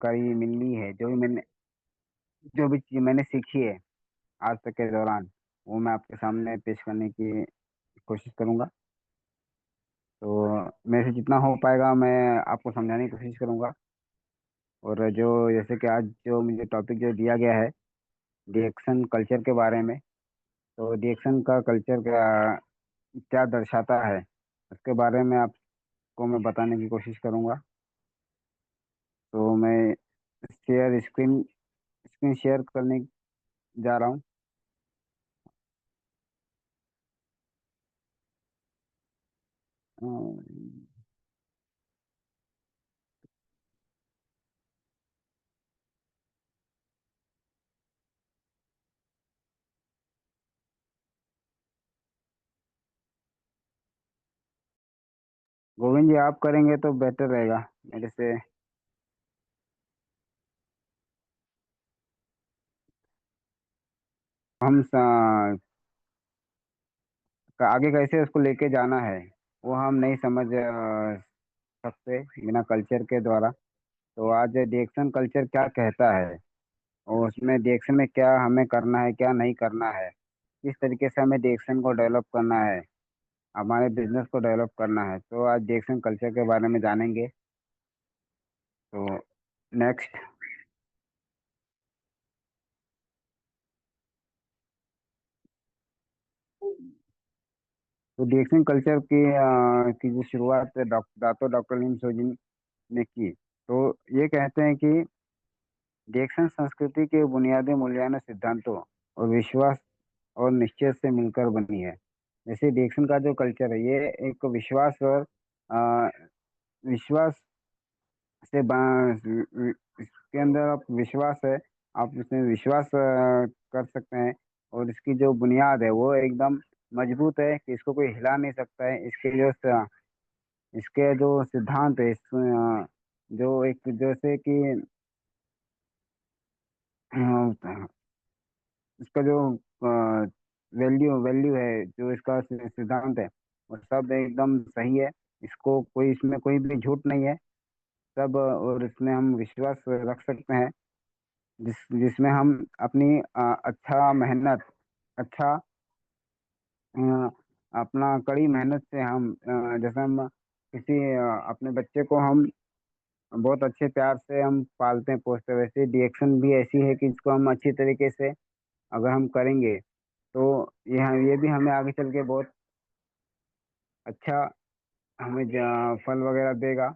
करी मिली है, जो भी चीज मैंने सीखी है आज तक के दौरान, वो मैं आपके सामने पेश करने की कोशिश करूंगा। तो मेरे से जितना हो पाएगा मैं आपको समझाने की कोशिश करूंगा। और जो जैसे कि आज जो मुझे टॉपिक जो दिया गया है, रिएक्शन कल्चर के बारे में, तो रिएक्शन का कल्चर क्या क्या दर्शाता है, उसके बारे में आपको मैं बताने की कोशिश करूंगा। तो मैं स्क्रीन स्क्रीन शेयर करने जा रहा हूँ। अ, गोविंद जी, आप करेंगे तो बेटर रहेगा मेरे से। हम आगे कैसे उसको लेके जाना है, वो हम नहीं समझ सकते बिना कल्चर के द्वारा। तो आज रिएक्शन कल्चर क्या कहता है, और उसमें रिएक्शन में क्या हमें करना है, क्या नहीं करना है, किस तरीके से हमें रिएक्शन को डेवलप करना है, हमारे बिजनेस को डेवलप करना है, तो आज रिएक्शन कल्चर के बारे में जानेंगे। तो नेक्स्ट। तो रिएक्शन कल्चर की जो शुरुआत डॉक्टर लिम सोजिन ने की। तो ये कहते हैं कि रिएक्शन संस्कृति के बुनियादी मूल्यों, सिद्धांतों और विश्वास और निश्चय से मिलकर बनी है। जैसे रिएक्शन का जो कल्चर है, ये एक विश्वास और अ, विश्वास से इसके अंदर आप विश्वास है, आप इसमें विश्वास कर सकते हैं। और इसकी जो बुनियाद है वो एकदम मजबूत है कि इसको कोई हिला नहीं सकता है। इसके जो सिद्धांत है, जो एक जैसे कि इसका जो वैल्यू वैल्यू है, जो इसका सिद्धांत है, वो सब एकदम सही है। इसको कोई इसमें कोई भी झूठ नहीं है सब। और इसमें हम विश्वास रख सकते हैं, जिसमें हम अपनी अच्छा मेहनत, अच्छा अपना कड़ी मेहनत से हम जैसे हम किसी अपने बच्चे को हम बहुत अच्छे प्यार से हम पालते हैं पोसते हैं, वैसे रिएक्शन भी ऐसी है कि इसको हम अच्छी तरीके से अगर हम करेंगे तो ये भी हमें आगे चल के बहुत अच्छा हमें फल वगैरह देगा।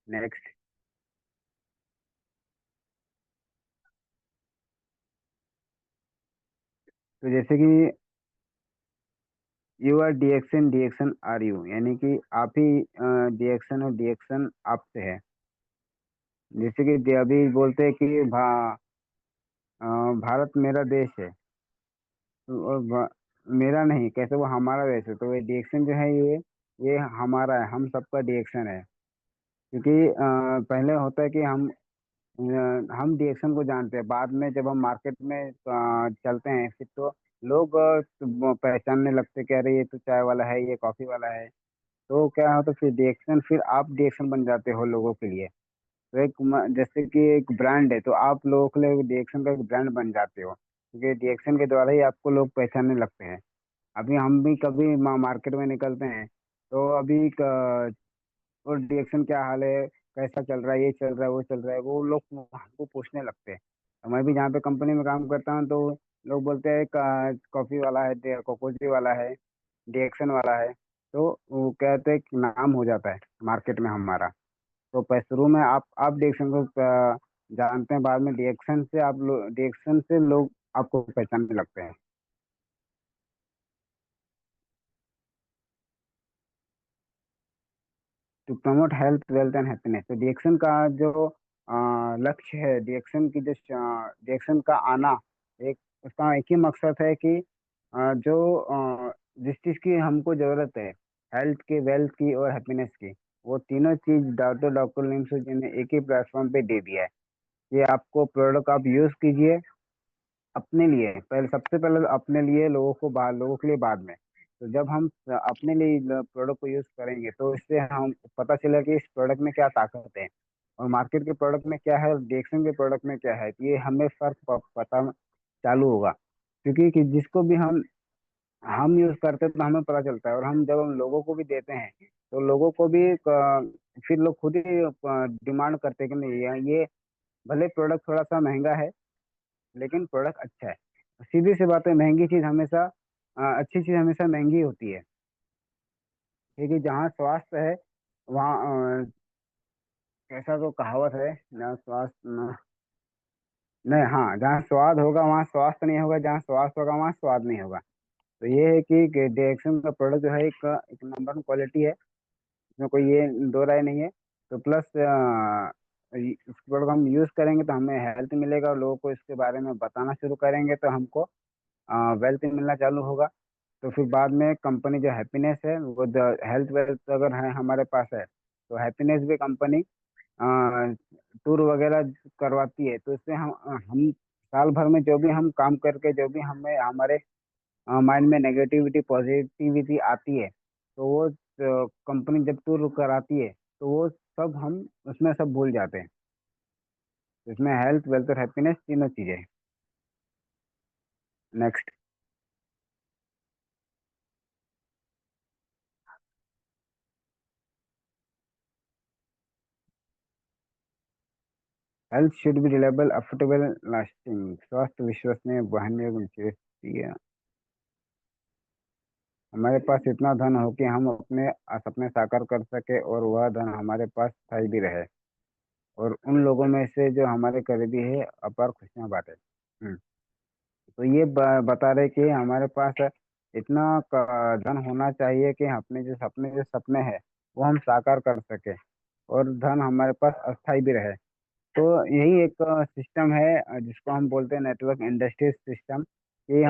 नेक्स्ट। तो जैसे कि यू आर डिएक्शन, डिएक्शन आर यू, यानी कि आप ही डिएक्शन और डिएक्शन आपसे है। जैसे कि अभी बोलते हैं कि अ, भारत मेरा देश है। तो और मेरा नहीं, कैसे वो हमारा देश है, तो ये डिएक्शन जो है, ये हमारा है, हम सबका डिएक्शन है। क्योंकि पहले होता है कि हम डिएक्शन को जानते हैं, बाद में जब हम मार्केट में चलते हैं फिर तो लोग पहचानने लगते हैं कि अरे ये तो चाय वाला है, ये कॉफी वाला है। तो क्या होता है, फिर डिएक्शन, फिर आप डिएक्शन बन जाते हो लोगों के लिए। तो जैसे कि एक ब्रांड है, तो आप लोगों के लिए डिएक्शन का एक ब्रांड बन जाते हो, क्योंकि डिएक्शन के द्वारा ही आपको लोग पहचानने लगते हैं। अभी हम भी कभी मार्केट में निकलते हैं, तो अभी और डिएक्शन क्या हाल है, कैसा चल रहा है, ये चल रहा है, वो चल रहा है, वो लोग हमको पूछने लगते हैं। तो मैं भी जहाँ पे कंपनी में काम करता हूँ, तो लोग बोलते हैं कॉफी वाला है, कोकोजी वाला है, डिएक्शन वाला है। तो वो कहते हैं कि नाम हो जाता है मार्केट में हमारा। तो शुरू में आप डिएक्शन को जानते हैं, बाद में डिएक्शन से लोग आपको पहचानने लगते हैं। To promote health, wealth and happiness, तो डिएक्शन का जो लक्ष्य है, डिएक्शन का आना, एक उसका एक ही मकसद है कि जिस चीज़ की हमको ज़रूरत है, हेल्थ की, वेल्थ की और हैप्पीनेस की, वो तीनों चीज़ डॉक्टर लिम्स जी ने एक ही प्लेटफॉर्म पे दे दिया है। ये आपको प्रोडक्ट आप यूज़ कीजिए अपने लिए, पहले सबसे पहले अपने लिए, लोगों के लिए बाद में। तो जब हम अपने लिए प्रोडक्ट को यूज करेंगे तो इससे हम पता चलेगा कि इस प्रोडक्ट में क्या ताकत है और मार्केट के प्रोडक्ट में क्या है और डेक्सन के प्रोडक्ट में क्या है, तो ये हमें फर्क पता चालू होगा। क्योंकि कि जिसको भी हम यूज करते हैं तो हमें पता चलता है, और हम जब हम लोगों को भी देते हैं तो लोगों को भी फिर लोग खुद ही डिमांड करते हैं कि नहीं, ये भले प्रोडक्ट थोड़ा सा महंगा है लेकिन प्रोडक्ट अच्छा है। सीधी सी बात है, महंगी चीज हमेशा अच्छी चीज हमेशा महंगी होती है। क्योंकि जहाँ स्वास्थ्य है वहाँ ऐसा तो कहावत है, जहाँ स्वास्थ्य नहीं, हाँ, जहाँ स्वाद होगा वहाँ स्वास्थ्य नहीं होगा, जहाँ स्वास्थ्य होगा वहाँ स्वाद नहीं होगा। तो ये है कि डेक्सन का प्रोडक्ट जो है एक एक नंबर वन क्वालिटी है, इसमें कोई ये दो राय नहीं है। तो प्लस इस प्रोडक्ट हम यूज़ करेंगे तो हमें हेल्थ मिलेगा, और लोगों को इसके बारे में बताना शुरू करेंगे तो हमको वेल्थ मिलना चालू होगा। तो फिर बाद में कंपनी जो हैप्पीनेस है वो, हेल्थ वेल्थ अगर है हमारे पास है तो हैप्पीनेस भी कंपनी टूर वगैरह करवाती है। तो इससे हम साल भर में जो भी हम काम करके जो भी हमें हमारे माइंड में नेगेटिविटी पॉजिटिविटी आती है, तो वो कंपनी जब टूर कराती है तो वो सब हम उसमें सब भूल जाते हैं। तो इसमें हेल्थ वेल्थ और हैप्पीनेस तीनों चीजें। Next. Health should be reliable affordable lasting, स्वास्थ्य विश्वसनीय वहनीय विश्वसनीय। हमारे पास इतना धन हो कि हम अपने सपने साकार कर सके और वह धन हमारे पास स्थायी भी रहे, और उन लोगों में से जो हमारे करीबी है अपार खुशियां बांटे। तो ये बता रहे कि हमारे पास इतना धन होना चाहिए कि अपने जो सपने हैं वो हम साकार कर सके, और धन हमारे पास अस्थाई भी रहे। तो यही एक सिस्टम है जिसको हम बोलते हैं नेटवर्क इंडस्ट्री सिस्टम। कि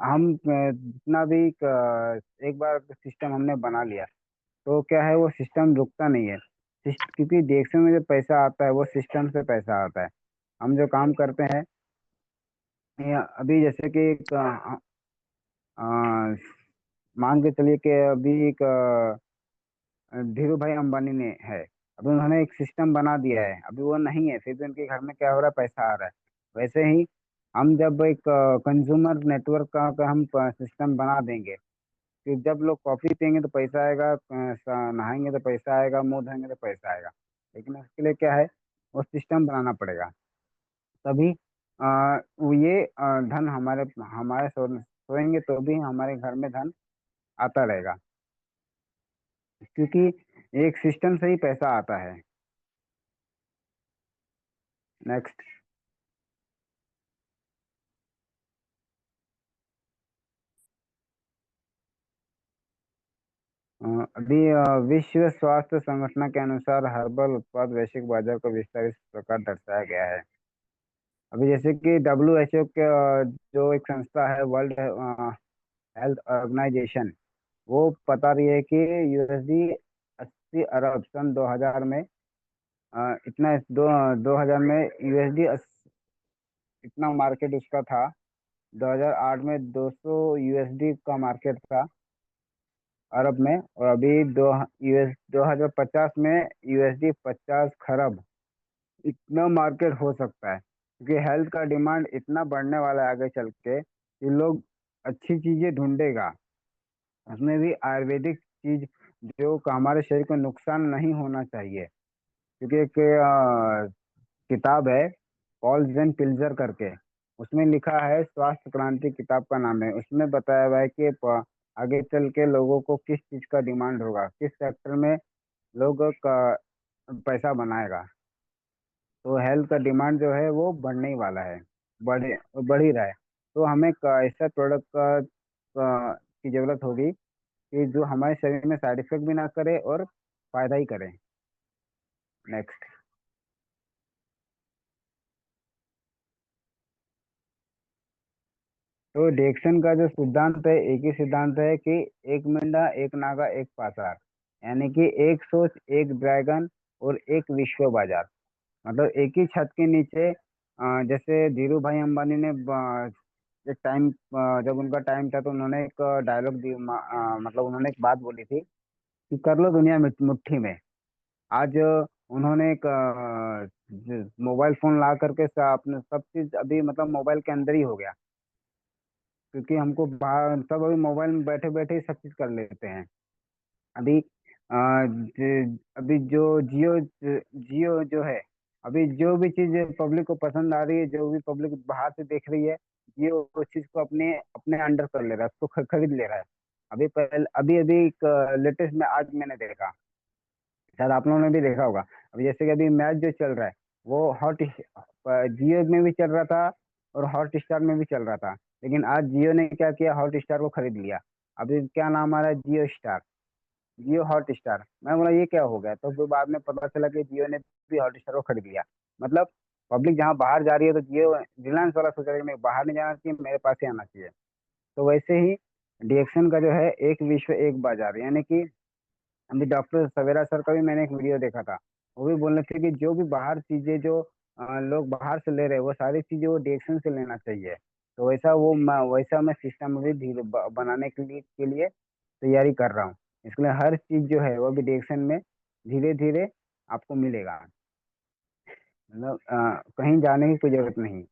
हम जितना भी एक बार सिस्टम हमने बना लिया तो क्या है, वो सिस्टम रुकता नहीं है। क्योंकि देश में जो पैसा आता है वो सिस्टम से पैसा आता है। हम जो काम करते हैं, अभी जैसे कि एक मान के चलिए कि अभी एक धीरू भाई अंबानी ने है, अभी उन्होंने एक सिस्टम बना दिया है, अभी वो नहीं है फिर भी उनके घर में क्या हो रहा है, पैसा आ रहा है। वैसे ही हम जब एक कंज्यूमर नेटवर्क का हम सिस्टम बना देंगे, फिर जब लोग कॉफी पियेंगे तो पैसा आएगा, नहाएंगे तो पैसा आएगा, मुंह धोएंगे तो पैसा आएगा। लेकिन उसके लिए क्या है, वो सिस्टम बनाना पड़ेगा। तभी वो ये धन हमारे हमारे सोएंगे तो भी हमारे घर में धन आता रहेगा। क्योंकि एक सिस्टम से ही पैसा आता है। नेक्स्ट। अभी विश्व स्वास्थ्य संगठन के अनुसार हर्बल उत्पाद वैश्विक बाजार को विस्तार इस प्रकार दर्शाया गया है। अभी जैसे कि WHO के जो एक संस्था है, वर्ल्ड हेल्थ ऑर्गेनाइजेशन, वो बता रही है कि USD 80 अरब सन 2000 में इतना 2000 में USD इतना मार्केट उसका था। 2008 में 200 USD का मार्केट था अरब में, और अभी 2050 में USD 50 खरब इतना मार्केट हो सकता है। क्योंकि हेल्थ का डिमांड इतना बढ़ने वाला है आगे चल के कि लोग अच्छी चीजें ढूंढेगा, उसमें भी आयुर्वेदिक चीज जो हमारे शरीर को नुकसान नहीं होना चाहिए। क्योंकि एक किताब है पॉल जेन पिल्जर करके, उसमें लिखा है, स्वास्थ्य क्रांति किताब का नाम है, उसमें बताया हुआ है कि आगे चल के लोगों को किस चीज का डिमांड होगा, किस सेक्टर में लोग का पैसा बनाएगा। तो हेल्थ का डिमांड जो है वो बढ़ने ही वाला है, बढ़े बढ़ ही रहा है। तो हमें ऐसा प्रोडक्ट की जरूरत होगी कि जो हमारे शरीर में साइड इफेक्ट भी ना करे और फायदा ही करे। नेक्स्ट। तो डेक्सन का जो सिद्धांत है एक ही सिद्धांत है कि एक मेंढा एक नागा एक पासार, यानी कि एक सोच एक ड्रैगन और एक विश्व बाजार। मतलब एक ही छत के नीचे जैसे धीरू भाई अंबानी ने एक टाइम, जब उनका टाइम था तो उन्होंने एक डायलॉग दी, मतलब उन्होंने एक बात बोली थी कि कर लो दुनिया मुट्ठी में। आज उन्होंने एक मोबाइल फोन ला करके अपने सब चीज अभी मतलब मोबाइल के अंदर ही हो गया, क्योंकि हमको बाहर सब अभी मोबाइल में बैठे बैठे ही सब चीज कर लेते हैं। अभी अभी जो जियो जो है, अभी जो भी चीज पब्लिक को पसंद आ रही है, जो भी पब्लिक बाहर से देख रही है, जियो उस चीज को अपने अपने अंडर कर ले रहा है, उसको खरीद ले रहा है। अभी अभी एक लेटेस्ट में आज मैंने देखा, शायद आप लोगों ने भी देखा होगा। अभी जैसे कि अभी मैच जो चल रहा है, वो जियो में भी चल रहा था और हॉट स्टार में भी चल रहा था। लेकिन आज जियो ने क्या किया, हॉट स्टार को खरीद लिया। अभी क्या नाम आ रहा है, जियो स्टार, जियो हॉट स्टार। मैं बोला ये क्या हो गया, तो फिर बाद में पता चला कि जियो ने भी हॉट स्टार को खरीद लिया। मतलब पब्लिक जहाँ बाहर जा रही है तो जियो, रिलायंस वाला सोच रहा है कि मैं बाहर नहीं जाना चाहिए, मेरे पास ही आना चाहिए। तो वैसे ही डीएक्सन का जो है, एक विश्व एक बाजार, यानी कि अभी डॉक्टर सवेरा सर का भी मैंने एक वीडियो देखा था। वो भी बोल रहे थे कि जो भी बाहर चीजें जो लोग बाहर से ले रहे हैं, वो सारी चीजें वो डीएक्सन से लेना चाहिए। तो वैसा मैं सिस्टम अभी धीरे बनाने के लिए तैयारी कर रहा हूँ। इसलिए हर चीज जो है वो भी डीएक्सन में धीरे धीरे आपको मिलेगा। मतलब कहीं जाने की कोई जरूरत नहीं।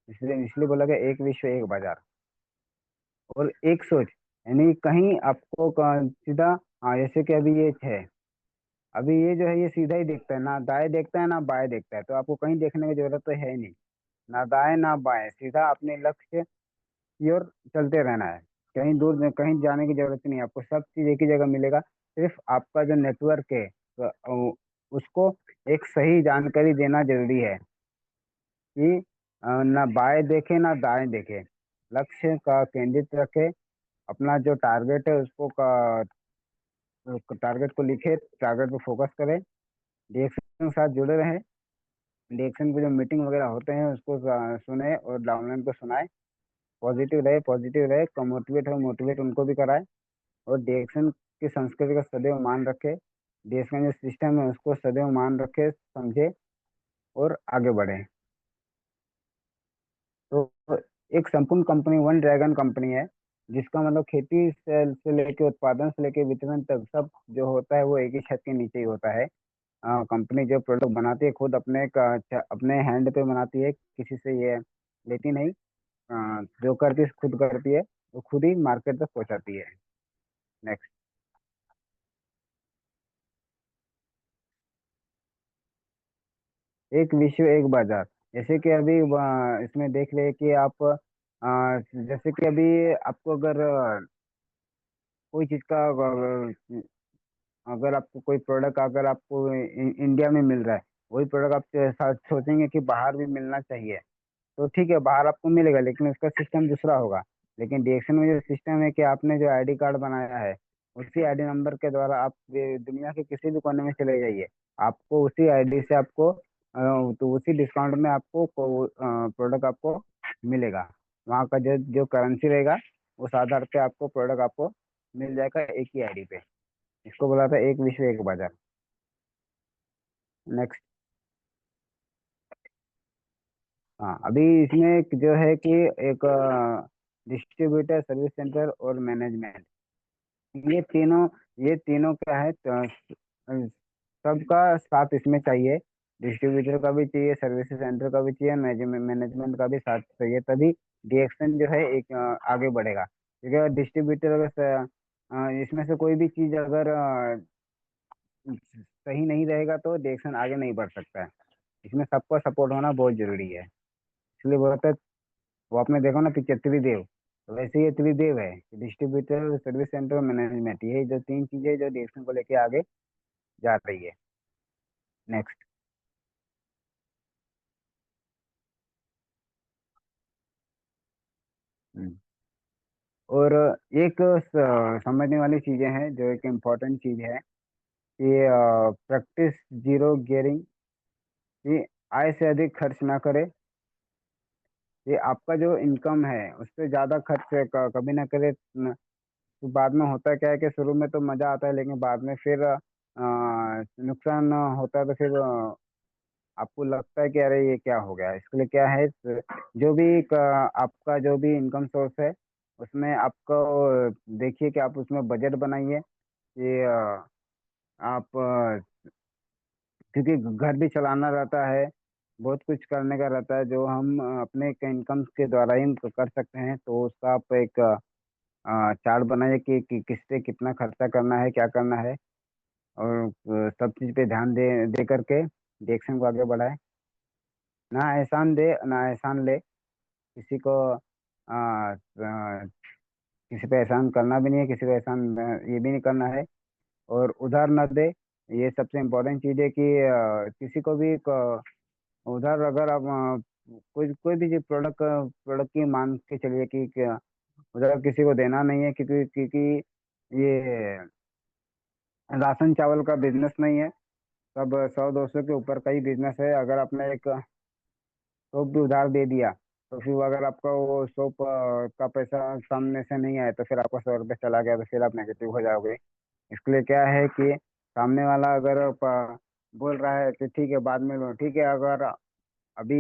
इसलिए इसलिए बोला गया एक विश्व एक बाजार और एक सोच। यानी कहीं आपको सीधा, हाँ जैसे कि अभी ये है, अभी ये जो है ये सीधा ही देखता है, ना दाएं देखता है ना बाएं देखता है, तो आपको कहीं देखने की जरूरत तो है ही नहीं। ना दाएं ना बाएं, सीधा अपने लक्ष्य की ओर चलते रहना है। कहीं दूर कहीं जाने की जरूरत नहीं है, आपको सब चीज एक ही जगह मिलेगा। सिर्फ आपका जो नेटवर्क है, उसको एक सही जानकारी देना जरूरी है कि ना बाएं देखे ना दाएं देखे, लक्ष्य का केंद्रित रखे, अपना जो टारगेट है उसको टारगेट को लिखे, टारगेट पे फोकस करें, डीएक्शन के साथ जुड़े रहें। डीएक्शन पे जो मीटिंग वगैरह होते हैं उसको सुने और डाउनलाइन को सुनाए। पॉजिटिव रहे, मोटिवेट हो मोटिवेट उनको भी कराए। और डीएक्शन की संस्कृति का सदैव मान रखे, डीएक्शन जो सिस्टम है उसको सदैव मान रखे, समझे और आगे बढ़े। तो एक संपूर्ण कंपनी वन ड्रैगन कंपनी है, जिसका मतलब खेती से लेके उत्पादन से लेके वितरण तक सब जो होता है वो एक ही छत के नीचे ही होता है। कंपनी जो प्रोडक्ट बनाती है खुद अपने हैंड पे बनाती है, किसी से ये लेती नहीं। जो करती है खुद करती है, वो खुद ही मार्केट तक पहुंचाती है। नेक्स्ट। एक विश्व एक बाजार, जैसे कि अभी इसमें देख रहे हैं कि आप जैसे कि अभी आपको अगर कोई चीज का अगर आपको कोई प्रोडक्ट अगर आपको इंडिया में मिल रहा है, वही प्रोडक्ट आप सोचेंगे कि बाहर भी मिलना चाहिए, तो ठीक है बाहर आपको मिलेगा, लेकिन उसका सिस्टम दूसरा होगा। लेकिन डीएक्शन में जो सिस्टम है कि आपने जो आईडी कार्ड बनाया है, उसी आईडी नंबर के द्वारा आप दुनिया के किसी भी कोने में चले जाइए, आपको उसी आईडी से आपको तो उसी डिस्काउंट में आपको प्रोडक्ट आपको मिलेगा। वहाँ का जो जो करेंसी रहेगा, उस आधार पे आपको प्रोडक्ट आपको मिल जाएगा एक ही आईडी पे। इसको बोला था एक विश्व एक बाजार। नेक्स्ट। हाँ अभी इसमें जो है कि एक डिस्ट्रीब्यूटर, सर्विस सेंटर और मैनेजमेंट, ये तीनों ये तीनों क्या है, सबका साथ इसमें चाहिए। डिस्ट्रीब्यूटर का भी चाहिए, सर्विस सेंटर का भी चाहिए, मैनेजमेंट का भी साथ चाहिए, तभी डीएक्शन जो है एक आगे बढ़ेगा। क्योंकि डिस्ट्रीब्यूटर अगर इसमें से कोई भी चीज अगर सही नहीं रहेगा तो डीएक्शन आगे नहीं बढ़ सकता है। इसमें सबका सपोर्ट होना बहुत जरूरी है। इसलिए बोलते हैं, वो आपने देखा ना पिक्चर त्रिदेव, तो वैसे ये त्रिदेव है, डिस्ट्रीब्यूटर, सर्विस सेंटर, मैनेजमेंट, यही जो तीन चीजें जो डीएक्शन को लेके आगे जा रही है। नेक्स्ट। और एक समझने वाली चीजें हैं, जो एक इम्पोर्टेंट चीज है कि प्रैक्टिस जीरो गियरिंग, कि आय से अधिक खर्च ना करे। ये आपका जो इनकम है उससे ज्यादा खर्च कभी ना करे। तो बाद में होता क्या है कि शुरू में तो मजा आता है, लेकिन बाद में फिर नुकसान होता है, तो फिर आपको लगता है कि अरे ये क्या हो गया, इसके लिए क्या है, जो भी आपका जो भी इनकम सोर्स है उसमें आपको देखिए कि आप उसमें बजट बनाइए कि आप क्योंकि घर भी चलाना रहता है, बहुत कुछ करने का रहता है जो हम अपने इनकम के द्वारा ही कर सकते हैं। तो उसका आप एक चार्ट बनाइए कि किस पे कितना खर्चा करना है, क्या करना है, और सब चीज़ पे ध्यान दे दे करके डायरेक्शन को आगे बढ़ाए। ना एहसान दे ना एहसान ले, किसी को किसी पे एहसान करना भी नहीं है, किसी को एहसान ये भी नहीं करना है, और उधार न दे। ये सबसे इम्पोर्टेंट चीज़ है कि किसी को भी उधार अगर आप कोई कोई भी चीज प्रोडक्ट प्रोडक्ट की मान के चलिए कि उधार किसी को देना नहीं है, क्योंकि क्योंकि ये राशन चावल का बिजनेस नहीं है। सब 100 200 के ऊपर का ही बिजनेस है। अगर आपने एक सोप भी उधार दे दिया तो फिर अगर आपका वो सोप का पैसा सामने से नहीं आया तो फिर आपका 100 रुपये चला गया तो फिर आप नेगेटिव हो जाओगे। इसके लिए क्या है कि सामने वाला अगर बोल रहा है कि ठीक है बाद में लो, ठीक है, अगर अभी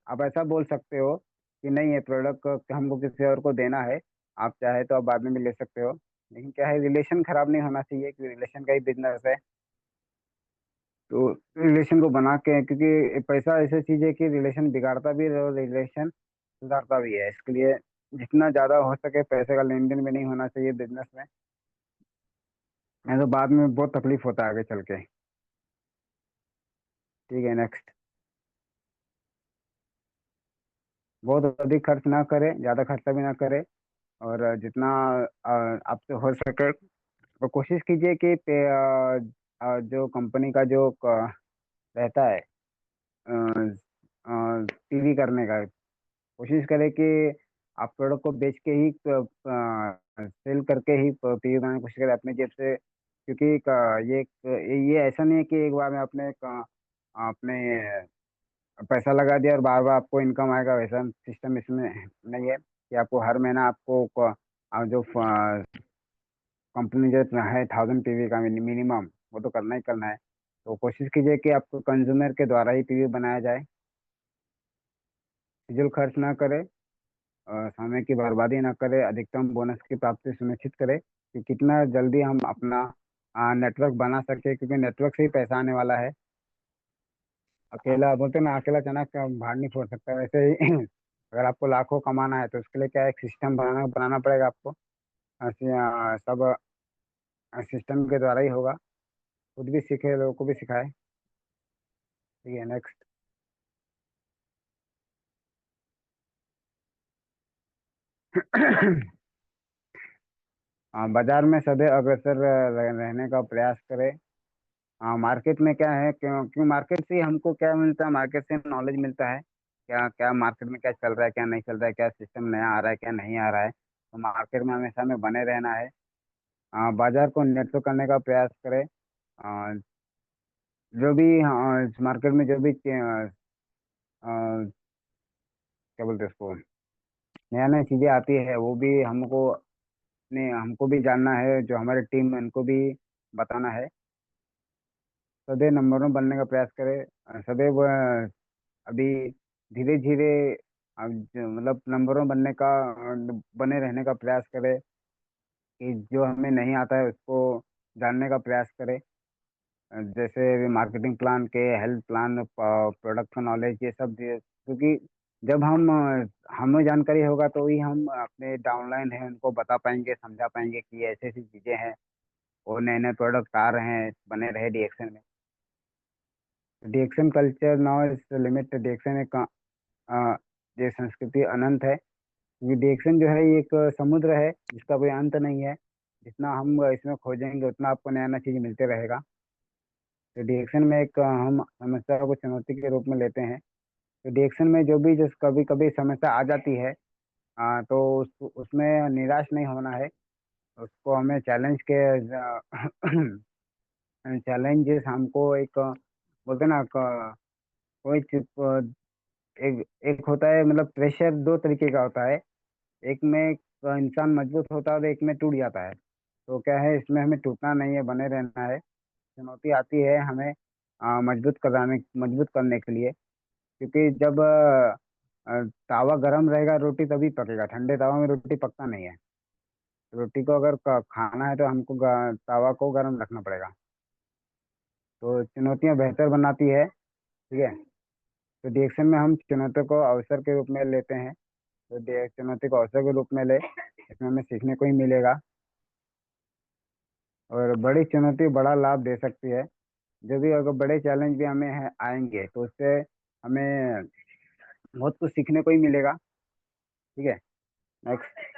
आप ऐसा बोल सकते हो कि नहीं ये प्रोडक्ट हमको किसी और को देना है, आप चाहे तो आप बाद में भी ले सकते हो। लेकिन क्या है, रिलेशन खराब नहीं होना चाहिए, क्योंकि रिलेशन का ही बिजनेस है। तो रिलेशन को बना के, क्योंकि पैसा ऐसी चीज है कि रिलेशन बिगाड़ता भी है और रिलेशन सुधारता भी है। इसके लिए जितना ज्यादा हो सके पैसे का लेन देन भी नहीं होना चाहिए बिजनेस में, नहीं तो बाद में बहुत तकलीफ होता है आगे चल के। ठीक है, नेक्स्ट। बहुत अधिक खर्च ना करे, ज्यादा खर्चा भी ना करे, और जितना आपसे हो सके तो कोशिश कीजिए कि जो कंपनी का जो रहता है टीवी करने का, कोशिश करें कि आप प्रोडक्ट को बेच के ही सेल करके ही टीवी बनाने की कोशिश करें अपने जेब से। क्योंकि ये ऐसा नहीं है कि एक बार में आपने पैसा लगा दिया और बार बार आपको इनकम आएगा, वैसा सिस्टम इसमें नहीं है कि आपको हर महीना आपको जो कंपनी जो है 1000 टीवी का मिनिमम, वो तो करना ही करना है। तो कोशिश कीजिए कि आपको कंज्यूमर के द्वारा ही टीवी बनाया जाए। फिजूल खर्च ना करे, समय की बर्बादी ना करे, अधिकतम बोनस की प्राप्ति सुनिश्चित करे कि कितना जल्दी हम अपना नेटवर्क बना सके, क्योंकि नेटवर्क से ही पैसा आने वाला है। अकेला बोलते हैं ना, अकेला चना का भार नहीं फोड़ सकता, वैसे ही अगर आपको लाखों कमाना है तो उसके लिए क्या है, एक सिस्टम बनाना बनाना पड़ेगा आपको। सब सिस्टम के द्वारा ही होगा। खुद भी सीखे, लोगों को भी सिखाए। ठीक है, नेक्स्ट। बाजार में सदैव अग्रसर रहने का प्रयास करें। मार्केट में क्या है, क्यों क्यों मार्केट से हमको क्या मिलता है, मार्केट से नॉलेज मिलता है, क्या क्या मार्केट में क्या चल रहा है, क्या नहीं चल रहा है, क्या सिस्टम नया आ रहा है, क्या नहीं आ रहा है। तो मार्केट में हमेशा हमें बने रहना है। बाजार को नेतृत्व करने का प्रयास करें। जो भी मार्केट में जो भी क्या बोलते हैं उसको, नया नया चीज़ें आती है वो भी हमको भी जानना है, जो हमारे टीम में उनको भी बताना है। सदैव नंबर 1 बनने का प्रयास करें। सदैव अभी धीरे धीरे मतलब नंबर 1 बनने का बने रहने का प्रयास करें, कि जो हमें नहीं आता है उसको जानने का प्रयास करें। जैसे मार्केटिंग प्लान के, हेल्थ प्लान, प्रोडक्ट का नॉलेज, ये सब क्योंकि जब हमें जानकारी होगा तो ही हम अपने डाउनलाइन है उनको बता पाएंगे, समझा पाएंगे कि ऐसी ऐसी चीज़ें हैं और नए नए प्रोडक्ट आ रहे हैं, बने रहे डीएक्शन में। डीएक्शन कल्चर नाउ इज लिमिट। डीएक्शन एक ये संस्कृति अनंत है। ये डीएक्शन जो है ये एक समुद्र है जिसका कोई अंत नहीं है। जितना हम इसमें खोजेंगे उतना आपको नया नया चीज़ मिलते रहेगा। तो डीएक्शन में एक हम समस्या को चुनौती के रूप में लेते हैं। तो डीएक्शन में जो भी जिस कभी कभी समस्या आ जाती है, तो उसमें निराश नहीं होना है। उसको हमें चैलेंज के चैलेंजेस हमको एक बोलते हैं ना कोई एक एक होता है, मतलब प्रेशर दो तरीके का होता है। एक में इंसान मजबूत होता है और एक में टूट जाता है। तो क्या है, इसमें हमें टूटना नहीं है, बने रहना है। चुनौती आती है हमें, मजबूत करने के लिए। क्योंकि जब तावा गर्म रहेगा रोटी तभी पकेगा, ठंडे तावा में रोटी पकता नहीं है। रोटी को अगर खाना है तो हमको तावा को गर्म रखना पड़ेगा। तो चुनौतियां बेहतर बनाती है, ठीक है। तो डिएक्शन में हम चुनौतियों को अवसर के रूप में लेते हैं। तो चुनौती को अवसर के रूप में ले, इसमें हमें सीखने को ही मिलेगा। और बड़ी चुनौती बड़ा लाभ दे सकती है। जो भी अगर बड़े चैलेंज भी हमें आएंगे तो उससे हमें बहुत कुछ सीखने को ही मिलेगा, ठीक है। नेक्स्ट।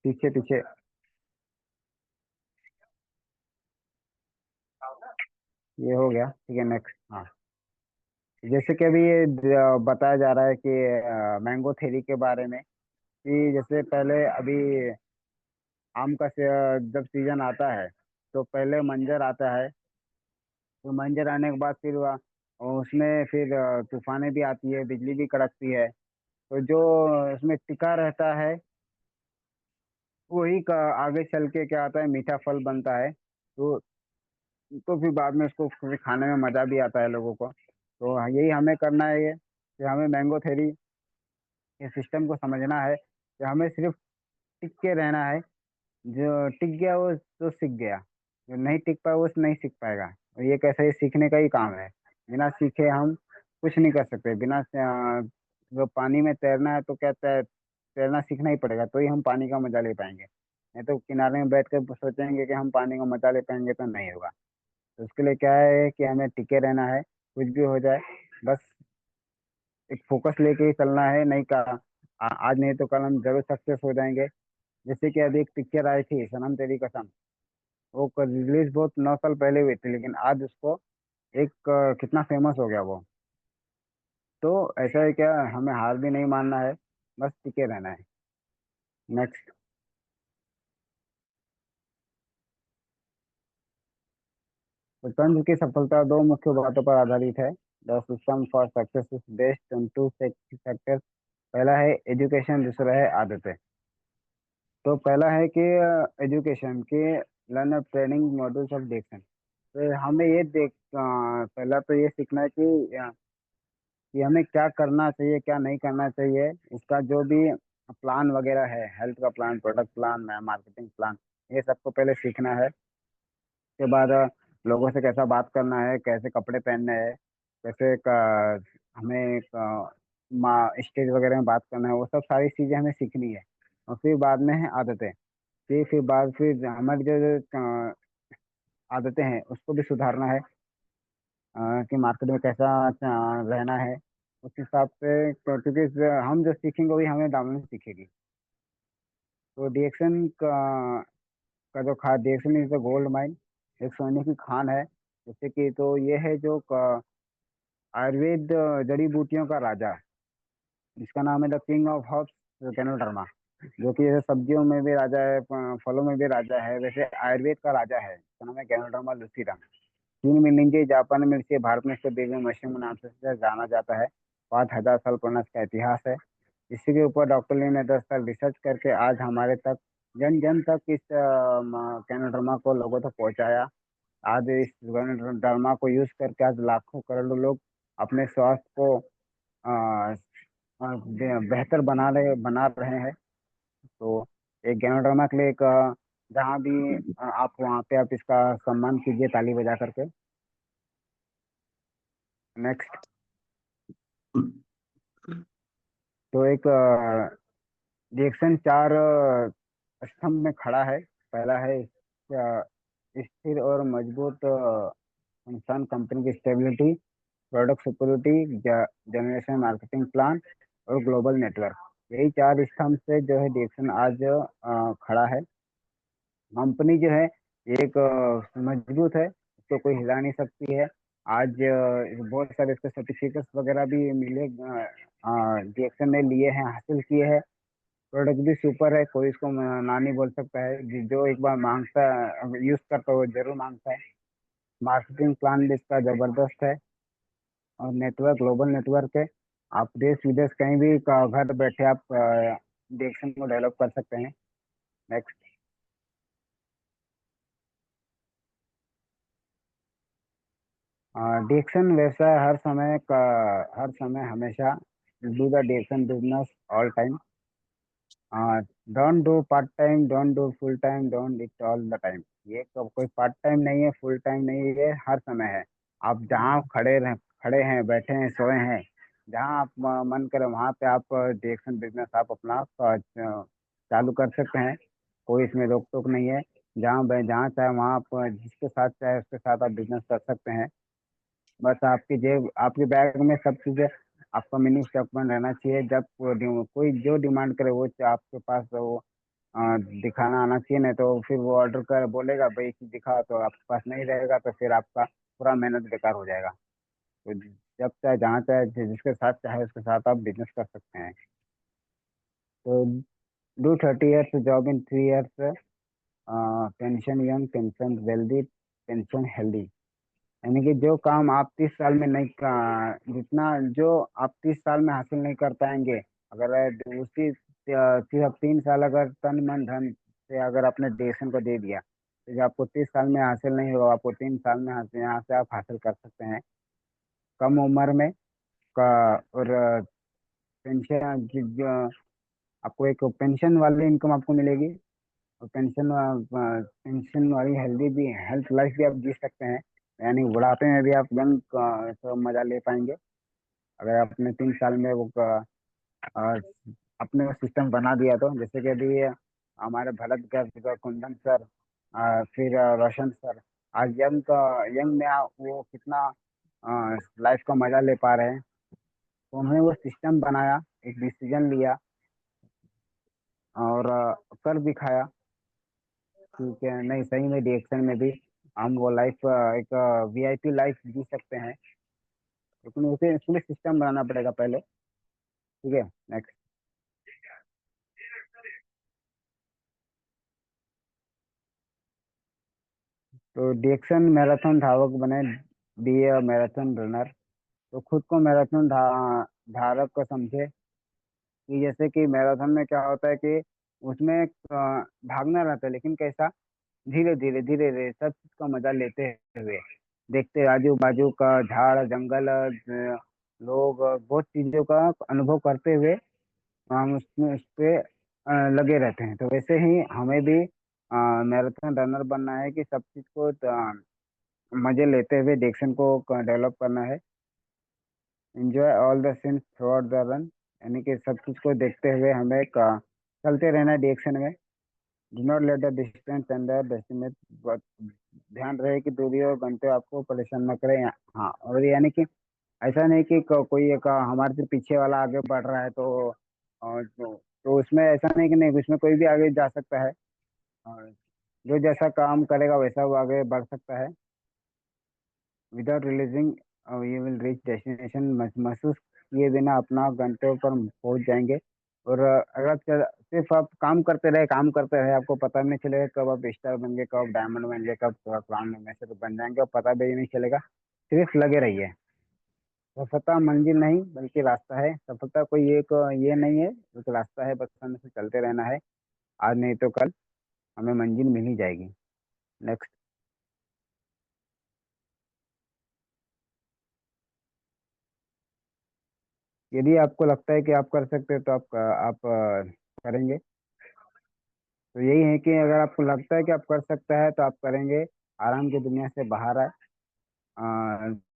पीछे पीछे। ये हो गया, ठीक है। नेक्स्ट। हाँ, जैसे कि अभी ये बताया जा रहा है कि मैंगो थेरी के बारे में, कि जैसे पहले अभी आम का जब सीजन आता है तो पहले मंजर आता है। तो मंजर आने के बाद फिर उसमें फिर तूफानें भी आती है, बिजली भी कड़कती है। तो जो उसमें टिका रहता है वही का आगे चल के क्या आता है, मीठा फल बनता है। तो फिर बाद में उसको फिर खाने में मजा भी आता है लोगों को। तो यही हमें करना है, ये कि हमें मैंगो थेरी के सिस्टम को समझना है कि हमें सिर्फ टिक के रहना है। जो टिक गया वो तो सीख गया, जो नहीं टिक पाया वो नहीं सीख पाएगा। और ये कैसे, ये सीखने का ही काम है। बिना सीखे हम कुछ नहीं कर सकते। जो पानी में तैरना है तो क्या तैरना सीखना ही पड़ेगा, तो ही हम पानी का मजा ले पाएंगे। नहीं तो किनारे में बैठ कर सोचेंगे कि हम पानी का मजा ले पाएंगे तो नहीं होगा। तो उसके लिए क्या है कि हमें टिके रहना है, कुछ भी हो जाए। बस एक फोकस लेके ही चलना है, नहीं का आज नहीं तो कल हम जरूर सक्सेस हो जाएंगे। जैसे कि अभी एक पिक्चर आई थी सनम तेरी कसम। वो रिलीज बहुत 9 साल पहले हुई थी, लेकिन आज उसको एक कितना फेमस हो गया वो। तो ऐसा है क्या, हमें हार भी नहीं मानना है, बस टिके रहना है। नेक्स्ट। तो तंत्र की सफलता दो मुख्य बातों पर आधारित है। The system for success is based on two factors. पहला है एजुकेशन, दूसरा है आदतें। तो पहला है कि एजुकेशन के learn training modules of diction. तो हमें पहला तो ये सीखना है कि हमें क्या करना चाहिए क्या नहीं करना चाहिए। इसका जो भी प्लान वगैरह है, हेल्थ का plan, product plan, marketing plan, ये सबको पहले सीखना है। उसके बाद लोगों से कैसा बात करना है, कैसे कपड़े पहनने हैं, कैसे हमें स्टेज वगैरह में बात करना है, वो सब सारी चीज़ें हमें सीखनी है। और फिर बाद में है आदतें। फिर हमारी जो जो, आदतें हैं उसको भी सुधारना है। कि मार्केट में कैसा रहना है, उस हिसाब से। क्योंकि हम जो सीखेंगे वही हमें डालना सीखेगी। तो डिएक्शन का जो खा डिएक्शन इज द गोल्ड माइन, एक सोने की खान है। जैसे कि तो ये है जो आयुर्वेद जड़ी बूटियों का राजा, जिसका नाम है द किंग ऑफ हर्ब्स कैनोडर्मा। जो कि जैसे सब्जियों में भी राजा है, फलों में भी राजा है, वैसे आयुर्वेद का राजा है, जिसका नाम है कैनोडर्मा लूसीडम। चीन में लिंजे, जापान में मिर्ची, भारत में इसको देवी मशरूम नाम से जाना जाता है। 5,000 साल पुराना इसका इतिहास है। इसी के ऊपर डॉक्टर ली ने 10 साल रिसर्च करके आज हमारे तक, जन जन तक इस कैनोडर्मा को लोगों तक पहुंचाया। आज इस कैनोडर्मा को यूज करके आज लाखों करोड़ों लोग अपने स्वास्थ्य को बेहतर बना रहे हैं। तो एक गैनोडर्मा के लिए एक जहाँ भी आप वहाँ पे आप इसका सम्मान कीजिए ताली बजा करके। नेक्स्ट। तो एक रिएक्शन चार स्तंभ में खड़ा है। पहला है स्थिर और मजबूत इंसान, कंपनी की stability, product security, generation marketing plan और ग्लोबल नेटवर्क। यही चार स्तंभ से जो है रिएक्शन आज खड़ा है। कंपनी जो है एक मजबूत है, उसको कोई हिला नहीं सकती है। आज बहुत सारे इसके सर्टिफिकेट्स वगैरह भी मिले, रिएक्शन ने लिए हैं, हासिल किए हैं। प्रोडक्ट भी सुपर है, कोई इसको ना नहीं बोल सकता है। जो एक बार मांगता है, यूज करता है, वो जरूर मांगता है। मार्केटिंग प्लान भी इसका जबरदस्त है। और नेटवर्क ग्लोबल नेटवर्क है। आप देश विदेश कहीं भी घर बैठे आप डिएक्शन को डेवलप कर सकते हैं। नेक्स्ट। डिएक्शन व्यवसाय हर समय हमेशा do the direction business all time. Don't do part time, don't do full time, don't it all the time. ये कोई पार्ट टाइम नहीं है, फुल टाइम नहीं है, ये हर समय है। आप जहाँ खड़े हैं, बैठे हैं, सोए हैं, जहाँ आप मन करे वहाँ पे आप डिएक्शन बिजनेस आप अपना चालू कर सकते हैं। कोई इसमें रोक टोक नहीं है। जहाँ चाहे वहाँ आप जिसके साथ चाहे उसके साथ आप बिजनेस कर सकते हैं। बस आपके बैग में सब चीज़ें आपका मिनी स्टॉकमेंट रहना चाहिए। जब कोई जो डिमांड करे वो आपके पास वो दिखाना आना चाहिए। नहीं तो फिर वो ऑर्डर कर बोलेगा भाई कि दिखा, तो आपके पास नहीं रहेगा तो फिर आपका पूरा मेहनत बेकार हो जाएगा। तो जब चाहे जहाँ चाहे जिसके साथ चाहे उसके साथ आप बिजनेस कर सकते हैं। तो do 30 years job in 3 years, pension young, pension wealthy, pension healthy. यानी कि जो काम आप 30 साल में नहीं का जितना जो आप 30 साल में हासिल नहीं कर पाएंगे, अगर उसी सिर्फ 3 साल अगर तन मन धन से अगर अपने डेशन को दे दिया, तो जो आपको 30 साल में हासिल नहीं होगा, आपको 3 साल में हासिल यहाँ से आप हासिल कर सकते हैं। कम उम्र में का और पेंशन आपको एक पेंशन वाली इनकम आपको मिलेगी। और पेंशन वाली हेल्थ लाइफ भी आप जी सकते हैं। यानी बुढ़ापे में भी आप यंग तो मजा ले पाएंगे। अगर आपने 3 साल में अ, अपने सिस्टम बना दिया, तो जैसे कि अभी हमारे भरत का कुंदन सर, फिर रोशन सर, आज यंग में वो कितना लाइफ का मजा ले पा रहे हैं। तो उन्होंने वो सिस्टम बनाया, एक डिसीजन लिया और कर दिखाया। ठीक है, नहीं सही में डिएक्शन में भी हम वो लाइफ एक वीआईपी लाइफ जी सकते हैं। लेकिन उसे इसमें सिस्टम बनाना पड़ेगा पहले। ठीक है। नेक्स्ट। तो डिएक्शन मैराथन धावक बने, बी ए मैराथन रनर। तो खुद को मैराथन धारक को समझे कि जैसे कि मैराथन में क्या होता है कि उसमें भागना रहता है, लेकिन कैसा, धीरे धीरे धीरे धीरे सब चीज का मजा लेते हुए, देखते आजू बाजू का झाड़ जंगल लोग बहुत चीजों का अनुभव करते हुए हम उसमें उस पे लगे रहते हैं। तो वैसे ही हमें भी मैराथन रनर बनना है कि सब चीज को मजे लेते हुए डिक्शन को डेवलप करना है। Enjoy all the scenes through out the run. यानी कि सब चीज को देखते हुए हमें चलते रहना है डिरेक्शन में। Do not let the distance and the destinate. ध्यान रहे कि दूरी और घंटे आपको परेशान न करें। हाँ, और यानी कि ऐसा नहीं कि कोई एक हमारे से पीछे वाला आगे बढ़ रहा है तो उसमें ऐसा नहीं कि नहीं, उसमें कोई भी आगे जा सकता है। और जो जैसा काम करेगा वैसा वो आगे बढ़ सकता है। Without releasing you will reach destination. महसूस किए बिना अपना घंटों पर पहुंच जाएंगे। और अगर सिर्फ आप काम करते रहे, आपको पता भी नहीं चलेगा कब आप स्टार बन गए, कब डायमंड बन गए, कब क्राउन में से बन जाएंगे और पता भी नहीं चलेगा। सिर्फ लगे रहिए। सफलता मंजिल नहीं बल्कि रास्ता है। सफलता कोई एक ये नहीं है, एक रास्ता है, बस हमें से चलते रहना है। आज नहीं तो कल हमें मंजिल मिल ही जाएगी। नेक्स्ट। यदि आपको लगता है कि आप कर सकते हैं तो आप करेंगे। तो यही है कि अगर आपको लगता है कि आप कर सकता है तो आप करेंगे। आराम की दुनिया से बाहर आए।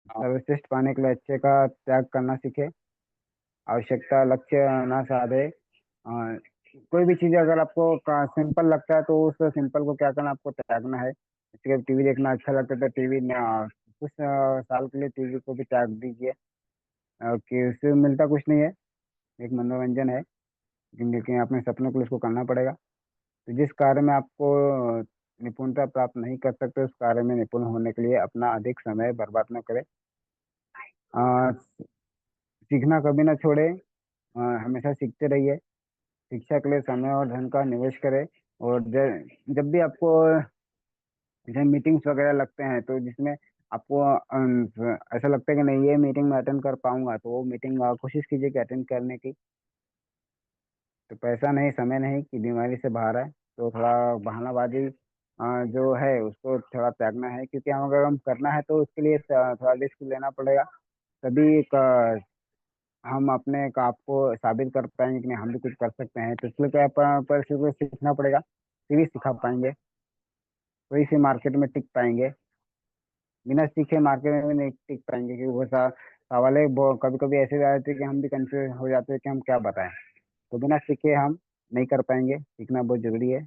सर्वश्रेष्ठ पाने के लिए अच्छे का त्याग करना सीखे। आवश्यकता लक्ष्य ना साधे। कोई भी चीज़ अगर आपको सिंपल लगता है तो उस सिंपल को क्या करना, आपको त्यागना है। जैसे कि टीवी देखना अच्छा लगता है तो टीवी कुछ साल के लिए टीवी को भी त्याग दीजिए। कि उससे मिलता कुछ नहीं है, एक मनोरंजन है, लेकिन अपने सपनों के लिए उसको करना पड़ेगा। तो जिस कार्य में आपको निपुणता प्राप्त नहीं कर सकते, उस कार्य में निपुण होने के लिए अपना अधिक समय बर्बाद न करें। अ, सीखना कभी ना छोड़े। हमेशा सीखते रहिए। शिक्षा के लिए समय और धन का निवेश करें। और जब भी आपको जब मीटिंग्स वगैरह लगते हैं तो जिसमें आपको ऐसा लगता है कि नहीं ये मीटिंग में अटेंड कर पाऊंगा, तो वो मीटिंग कोशिश कीजिए कि अटेंड करने की। तो पैसा नहीं, समय नहीं, कि बीमारी से बाहर है, तो थोड़ा बहानाबाजी जो है उसको थोड़ा त्यागना है, क्योंकि हम अगर हम करना है तो उसके लिए थोड़ा रिस्क लेना पड़ेगा। तभी हम अपने का आपको साबित कर पाएंगे कि नहीं हम भी कुछ कर सकते हैं। तो इसलिए क्या परिस्थिति को सीखना पड़ेगा, तभी सिखा पाएंगे, तो इसी मार्केट में टिक पाएंगे। बिना सीखे मार्केट में नहीं टिक पाएंगे, क्योंकि वो सवाल कभी कभी ऐसे भी आ जाते हैं कि हम भी कंफ्यूज हो जाते हैं कि हम क्या बताएं। तो बिना सीखे हम नहीं कर पाएंगे, सीखना बहुत जरूरी है।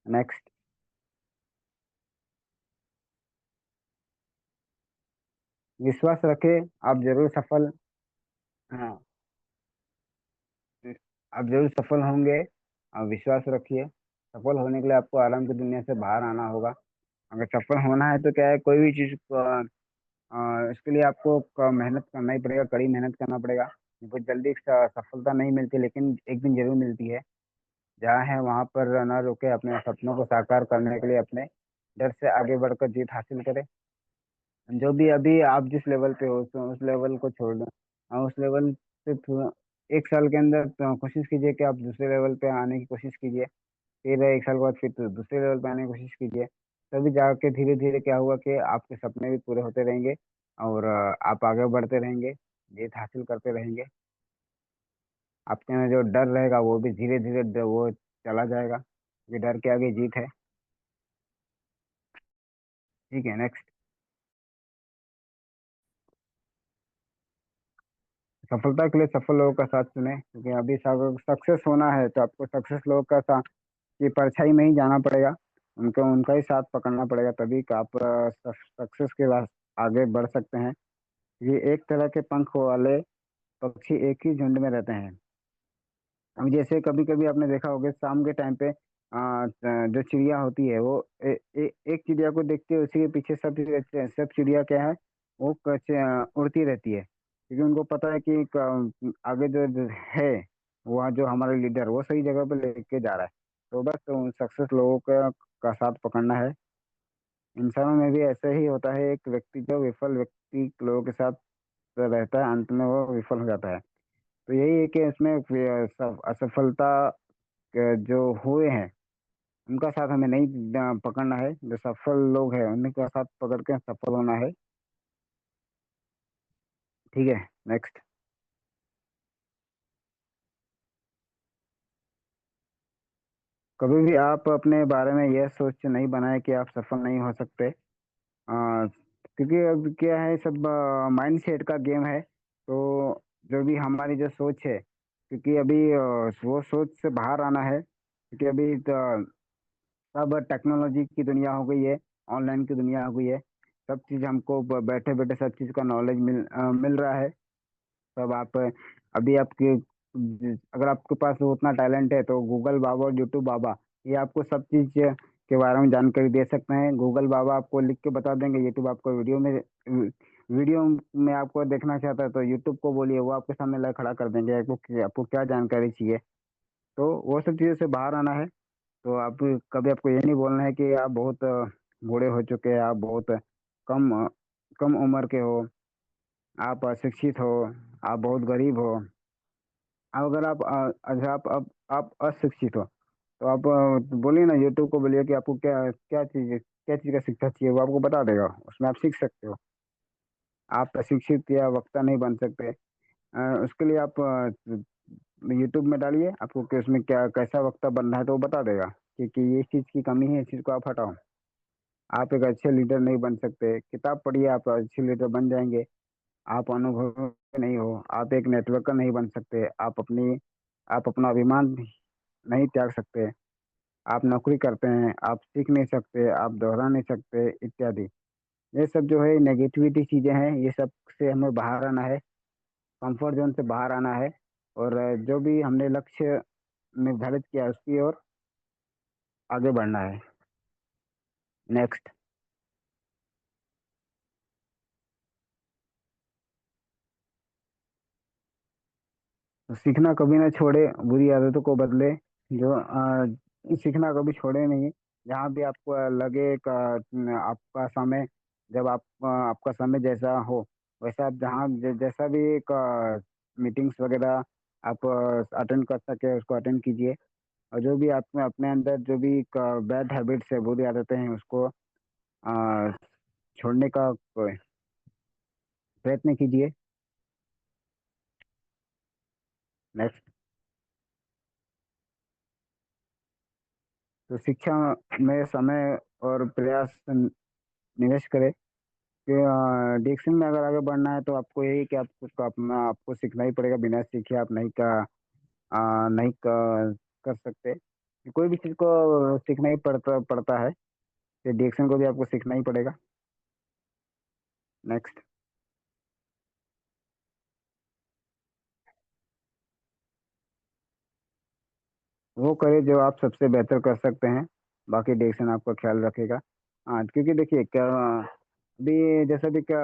नेक्स्ट। विश्वास रखें, आप जरूर सफल। हाँ, आप जरूर सफल होंगे। आप विश्वास रखिए, सफल होने के लिए आपको आराम की दुनिया से बाहर आना होगा। अगर सफल होना है तो क्या है, कोई भी चीज इसके लिए आपको मेहनत करना ही पड़ेगा, कड़ी मेहनत करना पड़ेगा। बहुत जल्दी सफलता नहीं मिलती, लेकिन एक दिन जरूर मिलती है। जहाँ है वहां पर न रुके, अपने सपनों को साकार करने के लिए अपने डर से आगे बढ़कर जीत हासिल करें। जो भी अभी आप जिस लेवल पे हो उस लेवल को छोड़ दो। उस लेवल से एक साल के अंदर तो कोशिश कीजिए कि आप दूसरे लेवल पे आने की कोशिश कीजिए। फिर एक साल के बाद फिर तो दूसरे लेवल पे आने की कोशिश कीजिए। तभी जाके धीरे धीरे क्या हुआ कि आपके सपने भी पूरे होते रहेंगे, और आप आगे बढ़ते रहेंगे, जीत हासिल करते रहेंगे। आपके में जो डर रहेगा वो भी धीरे धीरे वो चला जाएगा। ये डर के आगे जीत है। ठीक है, नेक्स्ट। सफलता के लिए सफल लोगों का साथ चुने, क्योंकि अभी सक्सेस होना है तो आपको सक्सेस लोगों का साथ की परछाई में ही जाना पड़ेगा। उनका उनका ही साथ पकड़ना पड़ेगा, तभी का आप सक्सेस के बाद आगे बढ़ सकते हैं। ये एक तरह के पंख वाले पक्षी एक ही झुंड में रहते हैं। अब जैसे कभी कभी आपने देखा होगा शाम के टाइम पे जो चिड़िया होती है वो एक चिड़िया को देखते हैं, उसी के पीछे सब चिड़िया क्या है, वो उड़ती रहती है, क्योंकि उनको पता है कि आगे जो है वहाँ जो हमारा लीडर वो सही जगह पे लेके जा रहा है। तो बस तो उन सक्सेस लोगों का साथ पकड़ना है। इंसानों में भी ऐसे ही होता है, एक व्यक्ति जो विफल व्यक्ति लोगों के साथ रहता है, अंत में वो विफल हो जाता है। तो यही है कि इसमें असफलता जो हुए हैं उनका साथ हमें नहीं पकड़ना है, जो सफल लोग हैं उनका साथ पकड़ के सफल होना है। ठीक है, नेक्स्ट। कभी भी आप अपने बारे में यह सोच नहीं बनाए कि आप सफल नहीं हो सकते। क्योंकि अब क्या है, सब माइंड सेट का गेम है। तो जो भी हमारी जो सोच है, क्योंकि अभी वो सोच से बाहर आना है, क्योंकि अभी तो सब टेक्नोलॉजी की दुनिया हो गई है, ऑनलाइन की दुनिया हो गई है। सब चीज़ हमको बैठे बैठे सब चीज़ का नॉलेज मिल रहा है। सब आप अभी आपके अगर आपके पास उतना टैलेंट है तो गूगल बाबा और यूट्यूब बाबा ये आपको सब चीज़ के बारे में जानकारी दे सकते हैं। गूगल बाबा आपको लिख के बता देंगे, यूट्यूब आपको वीडियो में आपको देखना चाहता है तो यूट्यूब को बोलिए, वो आपके सामने ला खड़ा कर देंगे, आपको क्या जानकारी चाहिए। तो वो सब चीज़ों से बाहर आना है। तो आप कभी आपको ये नहीं बोलना है कि आप बहुत बूढ़े हो चुके हैं, आप बहुत कम कम उम्र के हो, आप अशिक्षित हो, आप बहुत गरीब हो। अब अगर आप अच्छा आप अशिक्षित हो तो आप बोलिए ना, यूट्यूब को बोलिए कि आपको क्या चीज़ का शिक्षा चाहिए, वो आपको बता देगा, उसमें आप सीख सकते हो। आप प्रशिक्षित या वक्ता नहीं बन सकते। उसके लिए आप यूट्यूब में डालिए, आपको कि उसमें क्या कैसा वक्ता बनना है तो वो बता देगा कि ये चीज़ की कमी है, इस चीज़ को आप हटाओ। आप एक अच्छे लीडर नहीं बन सकते, किताब पढ़िए आप अच्छे लीडर बन जाएंगे। आप अनुभवी नहीं हो, आप एक नेटवर्कर नहीं बन सकते। आप अपना अभिमान नहीं त्याग सकते। आप नौकरी करते हैं, आप सीख नहीं सकते, आप दोहरा नहीं सकते, इत्यादि। ये सब जो है नेगेटिविटी चीज़ें हैं, ये सब से हमें बाहर आना है, कंफर्ट जोन से बाहर आना है। और जो भी हमने लक्ष्य निर्धारित किया उसकी ओर आगे बढ़ना है। नेक्स्ट। तो सीखना कभी ना छोड़े, बुरी आदतों को बदले। जो सीखना कभी छोड़े नहीं। जहाँ भी आपको लगे आपका समय जब आप आपका समय जैसा हो वैसा आप जहाँ जैसा भी एक मीटिंग्स वगैरह आप अटेंड कर सके उसको अटेंड कीजिए। और जो भी आप में अपने अंदर जो भी बैड हैबिट्स है बुरी आदतें हैं उसको अ, छोड़ने का प्रयत्न कीजिए। नेक्स्ट। तो शिक्षा में समय और प्रयास निवेश करें कि डिक्शन में अगर आगे बढ़ना है तो आपको यही कि आपको अपना आपको सीखना ही पड़ेगा। बिना सीखे आप नहीं कर सकते। कोई भी चीज़ को सीखना ही पड़ता पड़ता है। तो डिक्शन को भी आपको सीखना ही पड़ेगा। नेक्स्ट। वो करें जो आप सबसे बेहतर कर सकते हैं। बाकी डिक्शन आपका ख्याल रखेगा। हाँ, क्योंकि देखिए क्या अभी जैसा भी क्या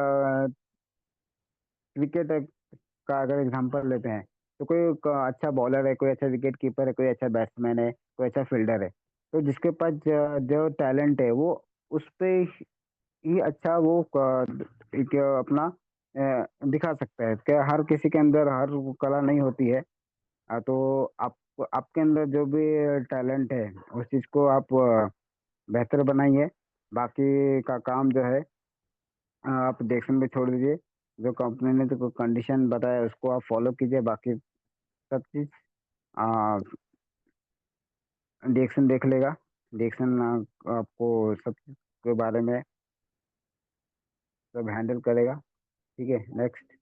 क्रिकेट का अगर एग्जांपल लेते हैं तो कोई अच्छा बॉलर है, कोई अच्छा विकेट कीपर है, कोई अच्छा बैट्समैन है, कोई अच्छा फील्डर है। तो जिसके पास जो टैलेंट है वो उस पे ही अच्छा वो एक अपना दिखा सकता है। क्या हर किसी के अंदर हर वो कला नहीं होती है। तो आप आपके अंदर जो भी टैलेंट है उस चीज़ को आप बेहतर बनाइए। बाकी का काम जो है आप डायरेक्शन पे छोड़ दीजिए। जो कंपनी ने जो कंडीशन बताया उसको आप फॉलो कीजिए। बाकी सब चीज़ डायरेक्शन देख लेगा। डायरेक्शन आपको सब चीज़ के बारे में सब हैंडल करेगा। ठीक है। नेक्स्ट।